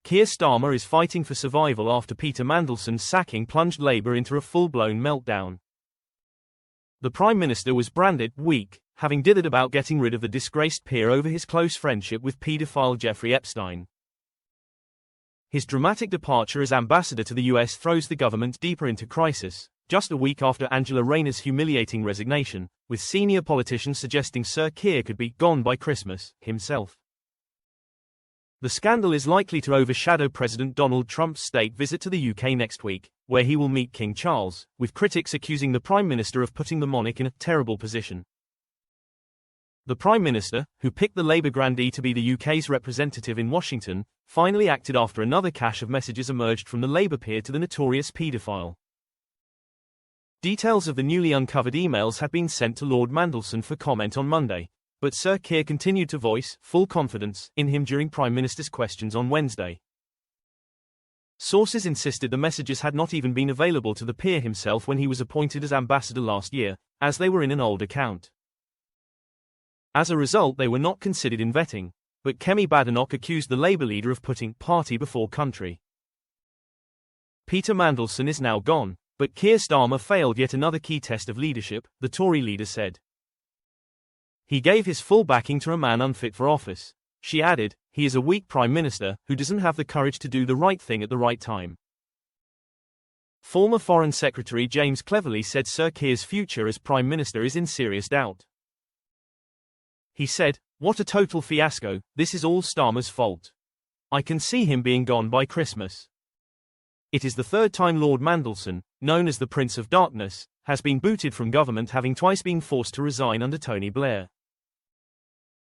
Keir Starmer is fighting for survival after Peter Mandelson's sacking plunged Labour into a full-blown meltdown. The Prime Minister was branded weak, having dithered about getting rid of the disgraced peer over his close friendship with paedophile Jeffrey Epstein. His dramatic departure as ambassador to the US throws the government deeper into crisis, just a week after Angela Rayner's humiliating resignation, with senior politicians suggesting Sir Keir could be gone by Christmas himself. The scandal is likely to overshadow President Donald Trump's state visit to the UK next week, where he will meet King Charles, with critics accusing the Prime Minister of putting the monarch in a terrible position. The Prime Minister, who picked the Labour grandee to be the UK's representative in Washington, finally acted after another cache of messages emerged from the Labour peer to the notorious paedophile. Details of the newly uncovered emails had been sent to Lord Mandelson for comment on Monday, but Sir Keir continued to voice full confidence in him during Prime Minister's questions on Wednesday. Sources insisted the messages had not even been available to the peer himself when he was appointed as ambassador last year, as they were in an old account. As a result, they were not considered in vetting, but Kemi Badenoch accused the Labour leader of putting party before country. Peter Mandelson is now gone, but Keir Starmer failed yet another key test of leadership, the Tory leader said. He gave his full backing to a man unfit for office. She added, he is a weak Prime Minister who doesn't have the courage to do the right thing at the right time. Former Foreign Secretary James Cleverly said Sir Keir's future as Prime Minister is in serious doubt. He said, "What a total fiasco, this is all Starmer's fault. I can see him being gone by Christmas." It is the third time Lord Mandelson, known as the Prince of Darkness, has been booted from government, having twice been forced to resign under Tony Blair.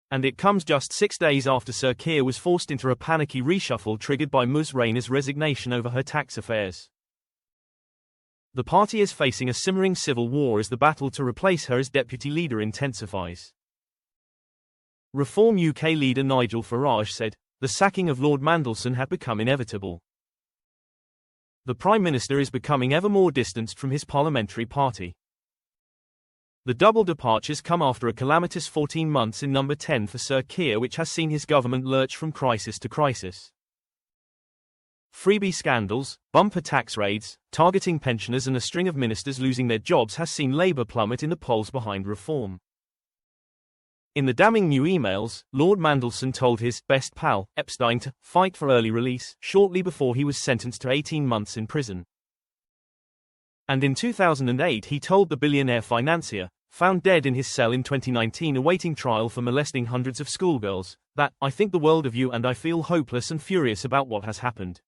And it comes just 6 days after Sir Keir was forced into a panicky reshuffle triggered by Ms Rayner's resignation over her tax affairs. The party is facing a simmering civil war as the battle to replace her as deputy leader intensifies. Reform UK leader Nigel Farage said, the sacking of Lord Mandelson had become inevitable. The Prime Minister is becoming ever more distanced from his parliamentary party. The double departures come after a calamitous 14 months in number 10 for Sir Keir, which has seen his government lurch from crisis to crisis. Freebie scandals, bumper tax raids, targeting pensioners and a string of ministers losing their jobs has seen Labour plummet in the polls behind reform. In the damning new emails, Lord Mandelson told his best pal, Epstein, to fight for early release shortly before he was sentenced to 18 months in prison. And in 2008 he told the billionaire financier, found dead in his cell in 2019 awaiting trial for molesting hundreds of schoolgirls, that, I think the world of you and I feel hopeless and furious about what has happened.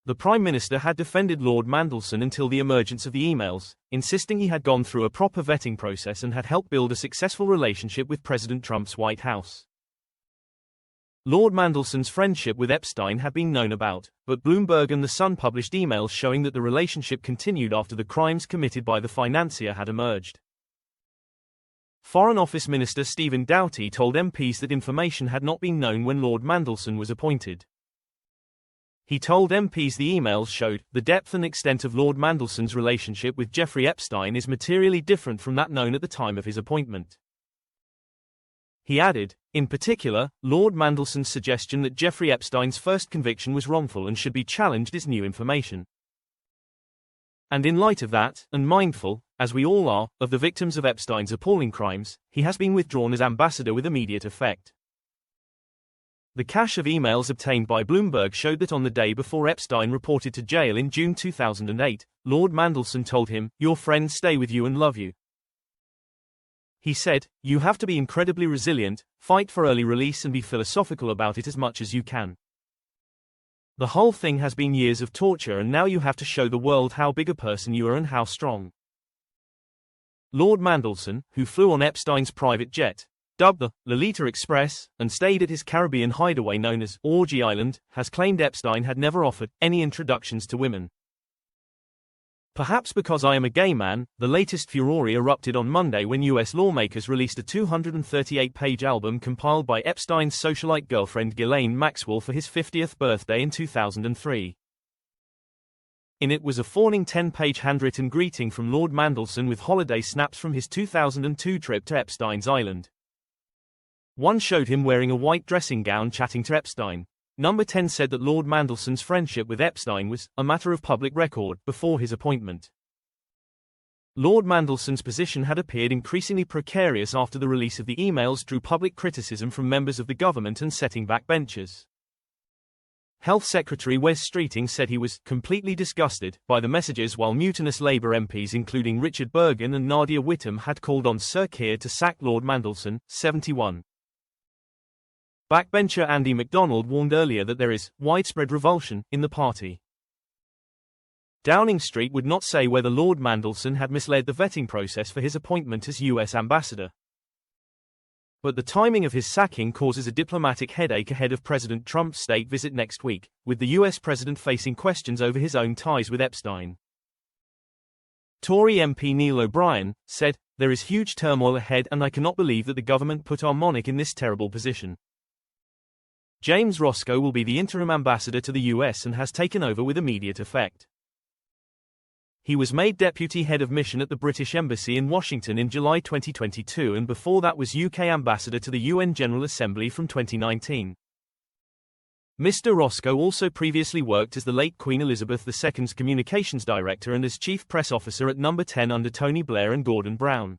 The Prime Minister had defended Lord Mandelson until the emergence of the emails, insisting he had gone through a proper vetting process and had helped build a successful relationship with President Trump's White House. Lord Mandelson's friendship with Epstein had been known about, but Bloomberg and The Sun published emails showing that the relationship continued after the crimes committed by the financier had emerged. Foreign Office Minister Stephen Doughty told MPs that information had not been known when Lord Mandelson was appointed. He told MPs the emails showed, the depth and extent of Lord Mandelson's relationship with Jeffrey Epstein is materially different from that known at the time of his appointment. He added, in particular, Lord Mandelson's suggestion that Jeffrey Epstein's first conviction was wrongful and should be challenged is new information. And in light of that, and mindful, as we all are, of the victims of Epstein's appalling crimes, he has been withdrawn as ambassador with immediate effect. The cache of emails obtained by Bloomberg showed that on the day before Epstein reported to jail in June 2008, Lord Mandelson told him, "Your friends stay with you and love you." He said, "You have to be incredibly resilient, fight for early release and be philosophical about it as much as you can. The whole thing has been years of torture and now you have to show the world how big a person you are and how strong." Lord Mandelson, who flew on Epstein's private jet, dubbed the Lolita Express, and stayed at his Caribbean hideaway known as Orgy Island, has claimed Epstein had never offered any introductions to women. Perhaps because I am a gay man, the latest furore erupted on Monday when US lawmakers released a 238-page album compiled by Epstein's socialite girlfriend Ghislaine Maxwell for his 50th birthday in 2003. In it was a fawning 10-page handwritten greeting from Lord Mandelson with holiday snaps from his 2002 trip to Epstein's Island. One showed him wearing a white dressing gown chatting to Epstein. Number 10 said that Lord Mandelson's friendship with Epstein was a matter of public record before his appointment. Lord Mandelson's position had appeared increasingly precarious after the release of the emails drew public criticism from members of the government and setting backbenchers. Health Secretary Wes Streeting said he was completely disgusted by the messages, while mutinous Labour MPs including Richard Bergen and Nadia Whittome had called on Sir Keir to sack Lord Mandelson, 71. Backbencher Andy MacDonald warned earlier that there is widespread revulsion in the party. Downing Street would not say whether Lord Mandelson had misled the vetting process for his appointment as US ambassador. But the timing of his sacking causes a diplomatic headache ahead of President Trump's state visit next week, with the US president facing questions over his own ties with Epstein. Tory MP Neil O'Brien said, "There is huge turmoil ahead and I cannot believe that the government put our monarch in this terrible position." James Roscoe will be the interim ambassador to the US and has taken over with immediate effect. He was made deputy head of mission at the British Embassy in Washington in July 2022 and before that was UK ambassador to the UN General Assembly from 2019. Mr. Roscoe also previously worked as the late Queen Elizabeth II's communications director and as chief press officer at Number 10 under Tony Blair and Gordon Brown.